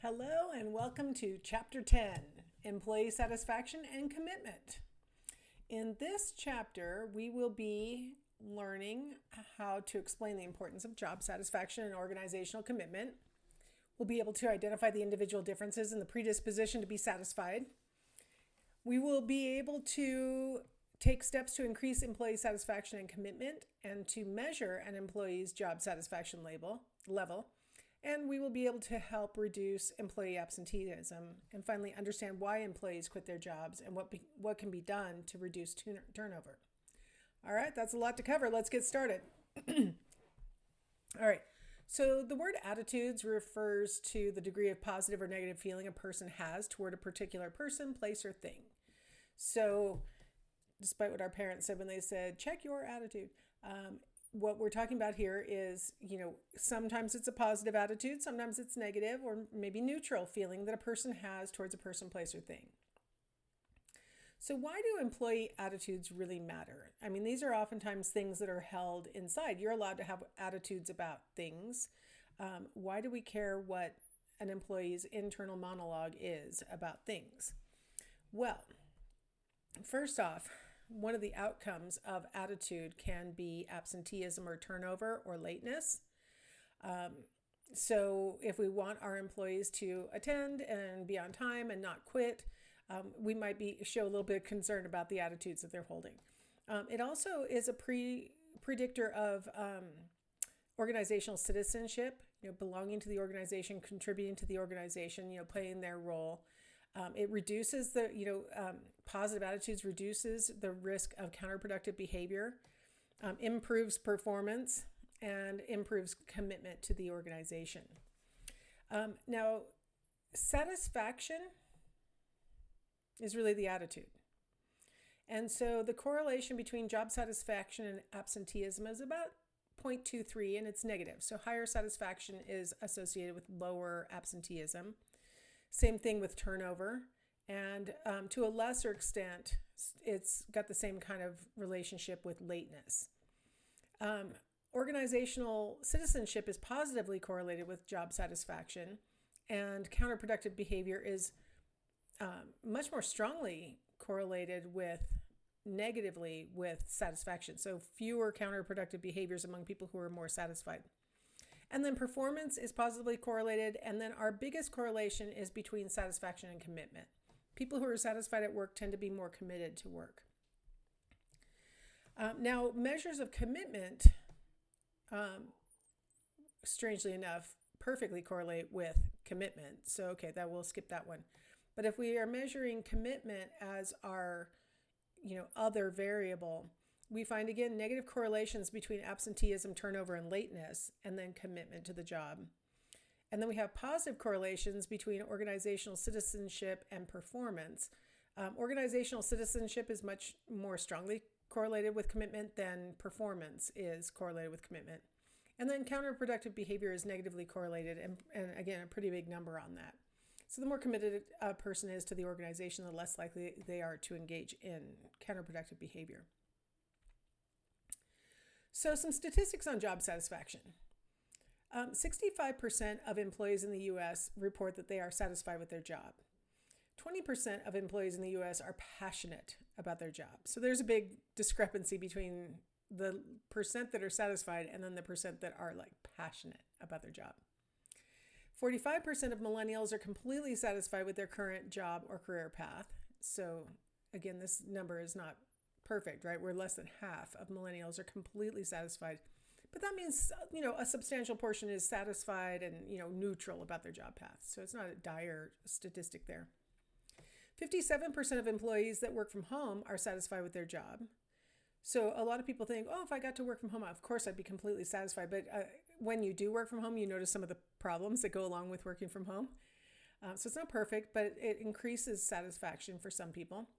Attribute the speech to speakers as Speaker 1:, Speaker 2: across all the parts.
Speaker 1: Hello and welcome to Chapter 10, Employee Satisfaction and Commitment. In this chapter, we will be learning how to explain the importance of job satisfaction and organizational commitment. We'll be able to identify the individual differences in the predisposition to be satisfied. We will be able to take steps to increase employee satisfaction and commitment and to measure an employee's job satisfaction level. And we will be able to help reduce employee absenteeism and finally understand why employees quit their jobs and what can be done to reduce turnover. All right, that's a lot to cover. Let's get started. All right, so the word attitudes refers to the degree of positive or negative feeling a person has toward a particular person, place, or thing. So despite what our parents said when they said, check your attitude, what we're talking about here is, sometimes it's a positive attitude, sometimes it's negative or maybe neutral feeling that a person has towards a person, place, or thing. So why do employee attitudes really matter? I mean, these are oftentimes things that are held inside. You're allowed to have attitudes about things. Why do we care what an employee's internal monologue is about things? Well, first off, one of the outcomes of attitude can be absenteeism or turnover or lateness. So if we want our employees to attend and be on time and not quit, we might show a little bit of concern about the attitudes that they're holding. It also is a predictor of organizational citizenship, belonging to the organization, contributing to the organization, playing their role. It reduces positive attitudes reduces the risk of counterproductive behavior, improves performance, and improves commitment to the organization. Now, satisfaction is really the attitude. And so the correlation between job satisfaction and absenteeism is about 0.23, and it's negative. So higher satisfaction is associated with lower absenteeism. Same thing with turnover, and to a lesser extent, it's got the same kind of relationship with lateness. Organizational citizenship is positively correlated with job satisfaction, and counterproductive behavior is much more strongly correlated negatively with satisfaction. So fewer counterproductive behaviors among people who are more satisfied. And then performance is positively correlated. And then our biggest correlation is between satisfaction and commitment. People who are satisfied at work tend to be more committed to work. Now, measures of commitment, strangely enough, perfectly correlate with commitment. So, okay, we'll skip that one. But if we are measuring commitment as our, other variable, we find, again, negative correlations between absenteeism, turnover, and lateness, and then commitment to the job. And then we have positive correlations between organizational citizenship and performance. Organizational citizenship is much more strongly correlated with commitment than performance is correlated with commitment. And then counterproductive behavior is negatively correlated, and again, a pretty big number on that. So the more committed a person is to the organization, the less likely they are to engage in counterproductive behavior. So some statistics on job satisfaction. 65% of employees in the U.S. report that they are satisfied with their job. 20% of employees in the U.S. are passionate about their job. So there's a big discrepancy between the percent that are satisfied and then the percent that are passionate about their job. 45% of millennials are completely satisfied with their current job or career path. So again, this number is not perfect, right? We're less than half of millennials are completely satisfied. But that means, a substantial portion is satisfied and, neutral about their job path. So it's not a dire statistic there. 57% of employees that work from home are satisfied with their job. So a lot of people think, if I got to work from home, of course I'd be completely satisfied. But when you do work from home, you notice some of the problems that go along with working from home. So it's not perfect, but it increases satisfaction for some people.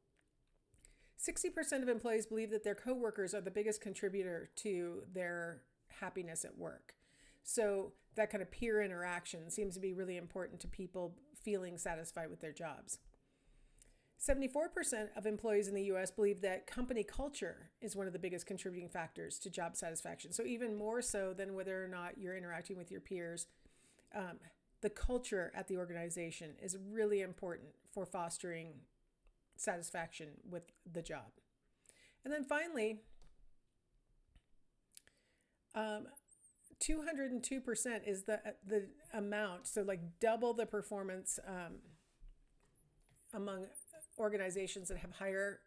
Speaker 1: 60% of employees believe that their coworkers are the biggest contributor to their happiness at work. So that kind of peer interaction seems to be really important to people feeling satisfied with their jobs. 74% of employees in the U.S. believe that company culture is one of the biggest contributing factors to job satisfaction. So even more so than whether or not you're interacting with your peers, the culture at the organization is really important for fostering satisfaction with the job. And then finally, 202% is the amount, so like double the performance among organizations that have higher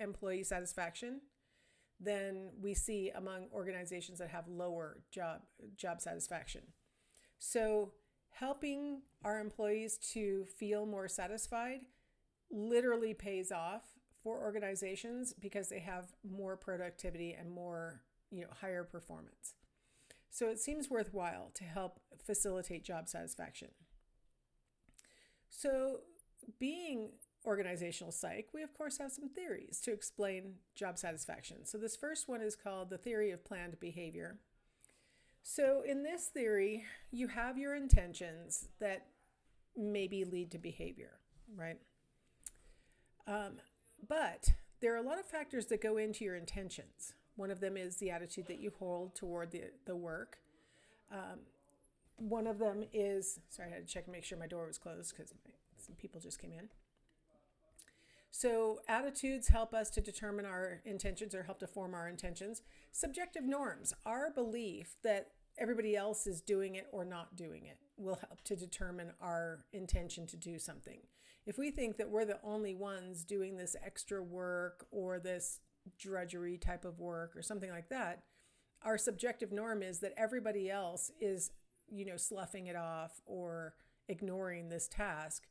Speaker 1: employee satisfaction than we see among organizations that have lower job satisfaction. So helping our employees to feel more satisfied literally pays off for organizations because they have more productivity and more, higher performance. So it seems worthwhile to help facilitate job satisfaction. So being organizational psych, we of course have some theories to explain job satisfaction. So this first one is called the theory of planned behavior. So in this theory, you have your intentions that maybe lead to behavior, right? But there are a lot of factors that go into your intentions. One of them is the attitude that you hold toward the work. One of them is, sorry, I had to check and make sure my door was closed because some people just came in. So attitudes help us to determine our intentions or help to form our intentions. Subjective norms, our belief that everybody else is doing it or not doing it, will help to determine our intention to do something. If we think that we're the only ones doing this extra work or this drudgery type of work or something like that, our subjective norm is that everybody else is, sloughing it off or ignoring this task.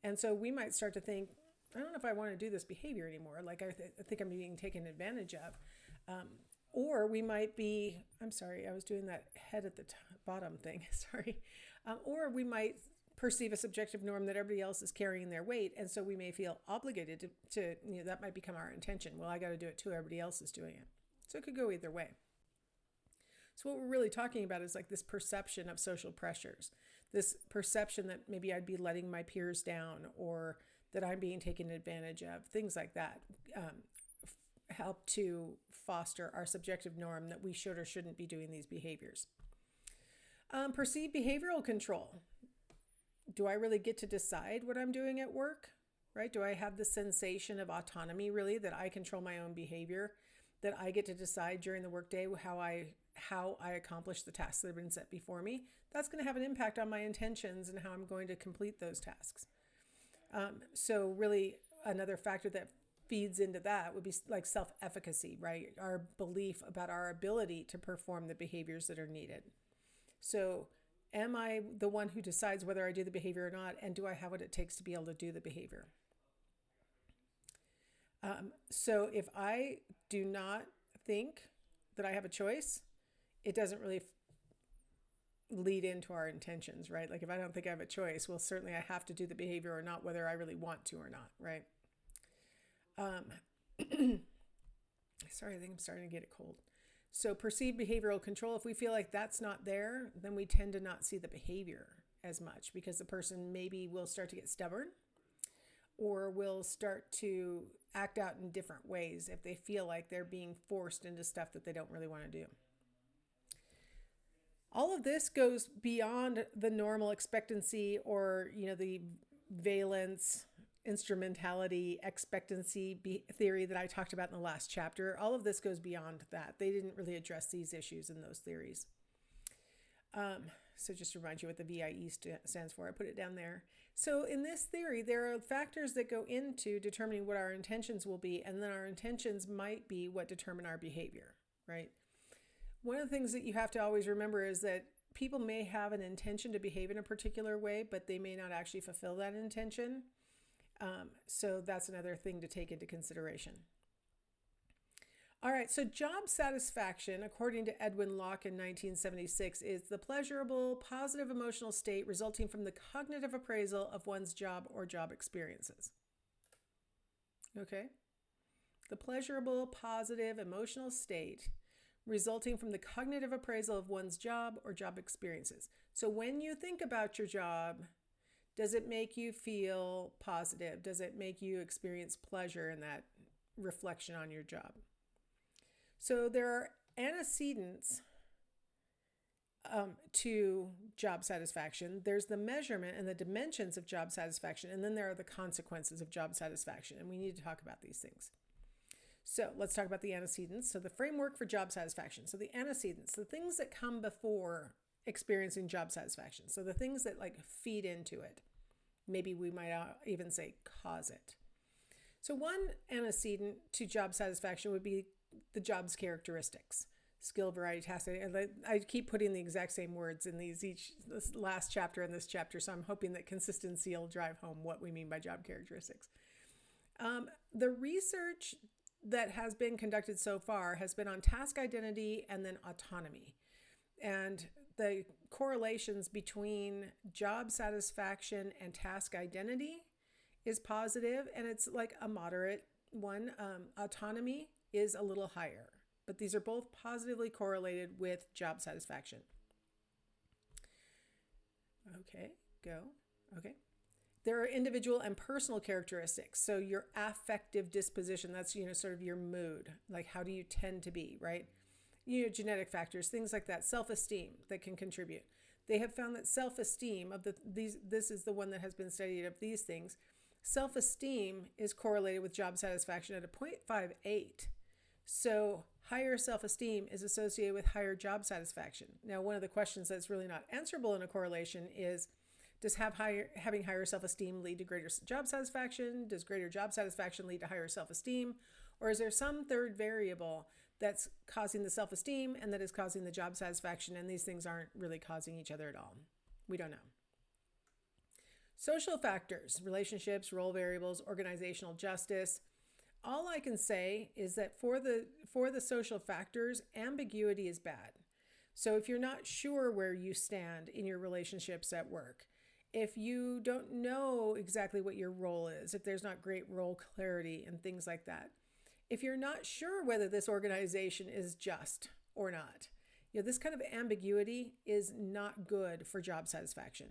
Speaker 1: And so we might start to think, I don't know if I want to do this behavior anymore. Like I think I'm being taken advantage of. Or we might be, I'm sorry, I was doing that head at the bottom thing, sorry. Or we might perceive a subjective norm that everybody else is carrying their weight. And so we may feel obligated to that might become our intention. Well, I got to do it too. Everybody else is doing it. So it could go either way. So what we're really talking about is like this perception of social pressures, this perception that maybe I'd be letting my peers down or that I'm being taken advantage of, things like that, help to foster our subjective norm that we should or shouldn't be doing these behaviors. Perceived behavioral control. Do I really get to decide what I'm doing at work, right? Do I have the sensation of autonomy really, that I control my own behavior, that I get to decide during the workday how I accomplish the tasks that have been set before me? That's going to have an impact on my intentions and how I'm going to complete those tasks. So really another factor that feeds into that would be like self-efficacy, right? Our belief about our ability to perform the behaviors that are needed. So am I the one who decides whether I do the behavior or not? And do I have what it takes to be able to do the behavior? So if I do not think that I have a choice, it doesn't really lead into our intentions, right? Like if I don't think I have a choice, well, certainly I have to do the behavior or not, whether I really want to or not, right? Sorry, I think I'm starting to get it cold. So perceived behavioral control, if we feel like that's not there, then we tend to not see the behavior as much because the person maybe will start to get stubborn or will start to act out in different ways if they feel like they're being forced into stuff that they don't really want to do. All of this goes beyond the normal expectancy or, the valence, instrumentality, expectancy theory that I talked about in the last chapter. All of this goes beyond that. They didn't really address these issues in those theories. So just to remind you what the VIE stands for, I put it down there. So in this theory, there are factors that go into determining what our intentions will be, and then our intentions might be what determine our behavior, right? One of the things that you have to always remember is that people may have an intention to behave in a particular way, but they may not actually fulfill that intention. So that's another thing to take into consideration. All right, so job satisfaction, according to Edwin Locke in 1976, is the pleasurable, positive emotional state resulting from the cognitive appraisal of one's job or job experiences. Okay? The pleasurable, positive emotional state resulting from the cognitive appraisal of one's job or job experiences. So when you think about your job, does it make you feel positive? Does it make you experience pleasure in that reflection on your job? So there are antecedents to job satisfaction. There's the measurement and the dimensions of job satisfaction, and then there are the consequences of job satisfaction. And we need to talk about these things. So let's talk about the antecedents. So the framework for job satisfaction. So the antecedents, the things that come before experiencing job satisfaction. So the things that like feed into it. Maybe we might even say cause it. So one antecedent to job satisfaction would be the job's characteristics. Skill, variety, task. I keep putting the exact same words in this last chapter and this chapter, so I'm hoping that consistency will drive home what we mean by job characteristics. The research that has been conducted so far has been on task identity and then autonomy. And the correlations between job satisfaction and task identity is positive, and it's like a moderate one. Autonomy is a little higher, but these are both positively correlated with job satisfaction. Okay, go. Okay. There are individual and personal characteristics. So your affective disposition, that's, sort of your mood. Like how do you tend to be, right? Genetic factors, things like that, self-esteem that can contribute. They have found that self-esteem this is the one that has been studied of these things. Self-esteem is correlated with job satisfaction at a 0.58. So higher self-esteem is associated with higher job satisfaction. Now, one of the questions that's really not answerable in a correlation is, does having higher self-esteem lead to greater job satisfaction? Does greater job satisfaction lead to higher self-esteem? Or is there some third variable that's causing the self-esteem and that is causing the job satisfaction, and these things aren't really causing each other at all? We don't know. Social factors, relationships, role variables, organizational justice. All I can say is that for the social factors, ambiguity is bad. So if you're not sure where you stand in your relationships at work, if you don't know exactly what your role is, if there's not great role clarity and things like that, if you're not sure whether this organization is just or not, this kind of ambiguity is not good for job satisfaction.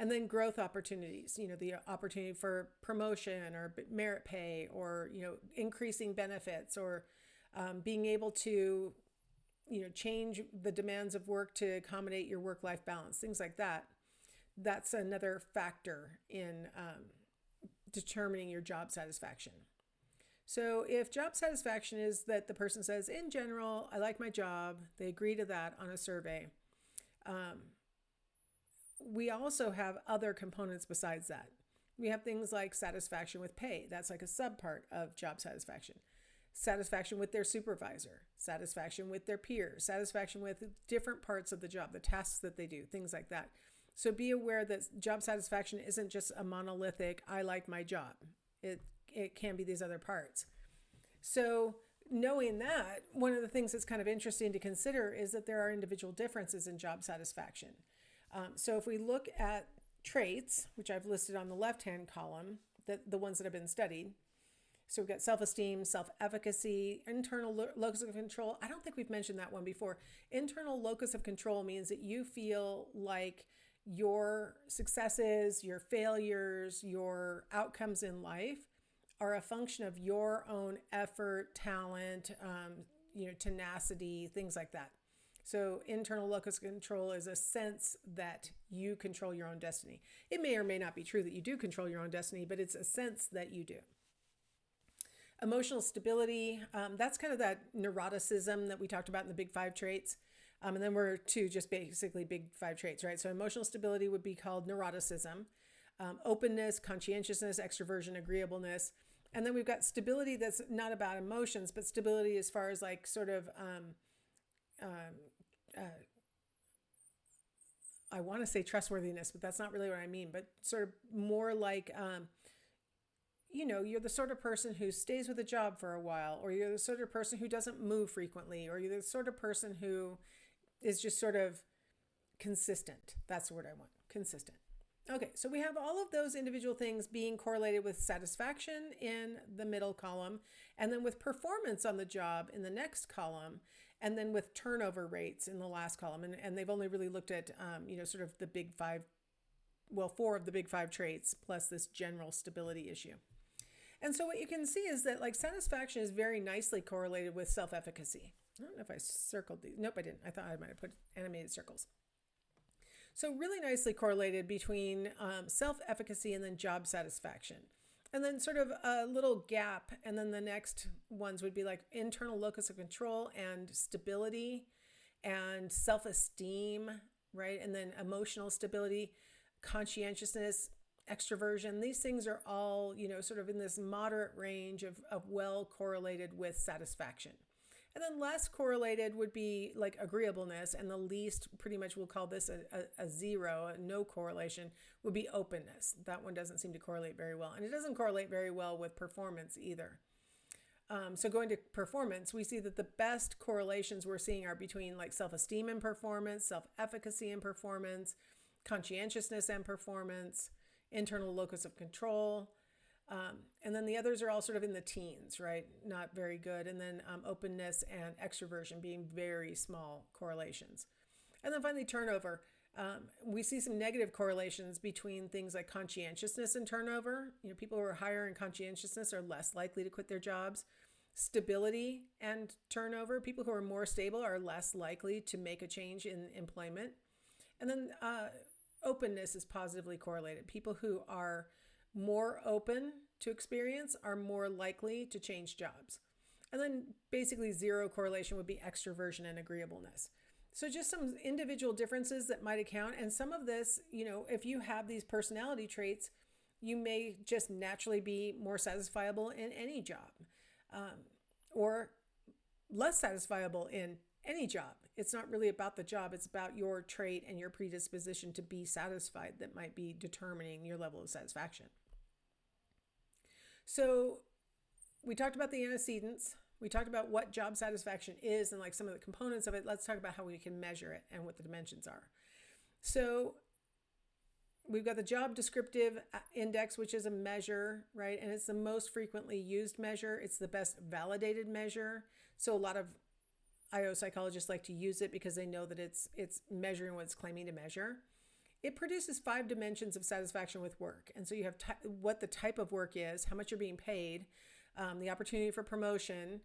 Speaker 1: And then growth opportunities, the opportunity for promotion or merit pay or, increasing benefits or being able to, change the demands of work to accommodate your work-life balance, things like that. That's another factor in determining your job satisfaction. So if job satisfaction is that the person says, in general, I like my job, they agree to that on a survey. We also have other components besides that. We have things like satisfaction with pay. That's like a subpart of job satisfaction. Satisfaction with their supervisor, satisfaction with their peers, satisfaction with different parts of the job, the tasks that they do, things like that. So be aware that job satisfaction isn't just a monolithic, I like my job. It can be these other parts. So knowing that, one of the things that's kind of interesting to consider is that there are individual differences in job satisfaction. So if we look at traits, which I've listed on the left-hand column, the ones that have been studied. So we've got self-esteem, self-efficacy, internal locus of control. I don't think we've mentioned that one before. Internal locus of control means that you feel like your successes, your failures, your outcomes in life are a function of your own effort, talent, tenacity, things like that. So internal locus of control is a sense that you control your own destiny. It may or may not be true that you do control your own destiny, but it's a sense that you do. Emotional stability, that's kind of that neuroticism that we talked about in the big 5 traits. And then we're to just basically big 5 traits, right? So emotional stability would be called neuroticism. Openness, conscientiousness, extroversion, agreeableness. And then we've got stability that's not about emotions, but stability as far as like sort of, I want to say trustworthiness, but that's not really what I mean, but sort of more like, you're the sort of person who stays with a job for a while, or you're the sort of person who doesn't move frequently, or you're the sort of person who is just sort of consistent. That's the word I want, consistent. Okay, so we have all of those individual things being correlated with satisfaction in the middle column, and then with performance on the job in the next column, and then with turnover rates in the last column. And they've only really looked at, sort of the big 5, 4 of the big 5 traits, plus this general stability issue. And so what you can see is that like satisfaction is very nicely correlated with self-efficacy. I don't know if I circled these. Nope, I didn't. I thought I might have put animated circles. So really nicely correlated between self-efficacy and then job satisfaction. And then sort of a little gap. And then the next ones would be like internal locus of control and stability and self-esteem, right? And then emotional stability, conscientiousness, extroversion. These things are all, sort of in this moderate range of well correlated with satisfaction. And then less correlated would be like agreeableness, and the least, pretty much we'll call this a zero, a no correlation, would be openness. That one doesn't seem to correlate very well. And it doesn't correlate very well with performance either. So going to performance, we see that the best correlations we're seeing are between like self-esteem and performance, self-efficacy and performance, conscientiousness and performance, internal locus of control. And then the others are all sort of in the teens, right? Not very good. And then openness and extroversion being very small correlations. And then finally, turnover. We see some negative correlations between things like conscientiousness and turnover. People who are higher in conscientiousness are less likely to quit their jobs. Stability and turnover. People who are more stable are less likely to make a change in employment. And then openness is positively correlated. People who are more open to experience are more likely to change jobs. And then basically zero correlation would be extroversion and agreeableness. So just some individual differences that might account. And some of this, if you have these personality traits, you may just naturally be more satisfiable in any job, or less satisfiable in any job. It's not really about the job. It's about your trait and your predisposition to be satisfied that might be determining your level of satisfaction. So we talked about the antecedents. We talked about what job satisfaction is and like some of the components of it. Let's talk about how we can measure it and what the dimensions are. So we've got the job descriptive index, which is a measure, right? And it's the most frequently used measure. It's the best validated measure. So a lot of IO psychologists like to use it because they know that it's measuring what it's claiming to measure. It produces 5 dimensions of satisfaction with work. And so you have what the type of work is, how much you're being paid, the opportunity for promotion,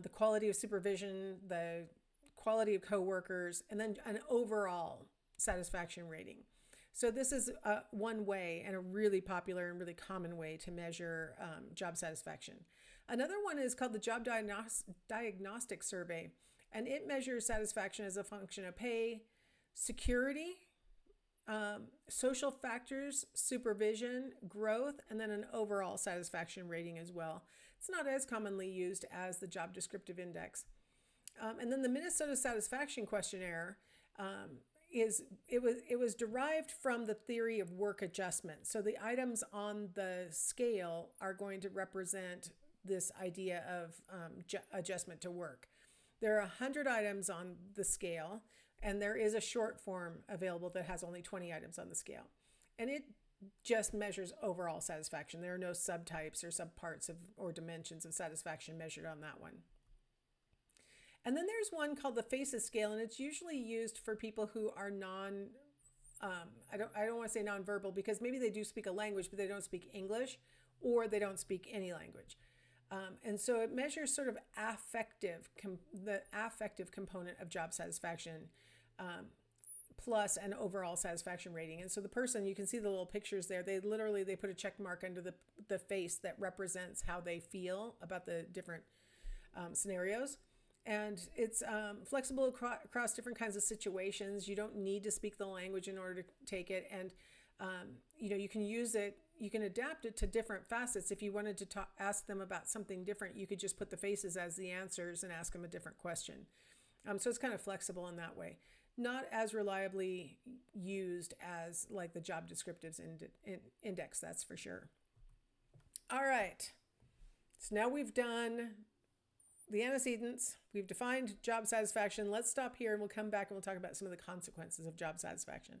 Speaker 1: the quality of supervision, the quality of coworkers, and then an overall satisfaction rating. So this is one way, and a really popular and really common way to measure job satisfaction. Another one is called the Job Diagnostic Survey, and it measures satisfaction as a function of pay, security, social factors, supervision, growth, and then an overall satisfaction rating as well. It's not as commonly used as the job descriptive index. And then the Minnesota Satisfaction Questionnaire it was derived from the theory of work adjustment. So the items on the scale are going to represent this idea of adjustment to work. There are 100 items on the scale, and there is a short form available that has only 20 items on the scale. And it just measures overall satisfaction. There are no subtypes or subparts or dimensions of satisfaction measured on that one. And then there's one called the FACES scale, and it's usually used for people who are I don't want to say nonverbal, because maybe they do speak a language, but they don't speak English, or they don't speak any language. And so it measures sort of the affective component of job satisfaction, plus an overall satisfaction rating. And so the person, you can see the little pictures there, they put a check mark under the face that represents how they feel about the different scenarios. And it's flexible across different kinds of situations. You don't need to speak the language in order to take it. And, you can use it, you can adapt it to different facets. If you wanted to ask them about something different, you could just put the faces as the answers and ask them a different question. So it's kind of flexible in that way. Not as reliably used as like the job descriptives index, that's for sure. All right. So now we've done the antecedents, we've defined job satisfaction. Let's stop here and we'll come back and we'll talk about some of the consequences of job satisfaction.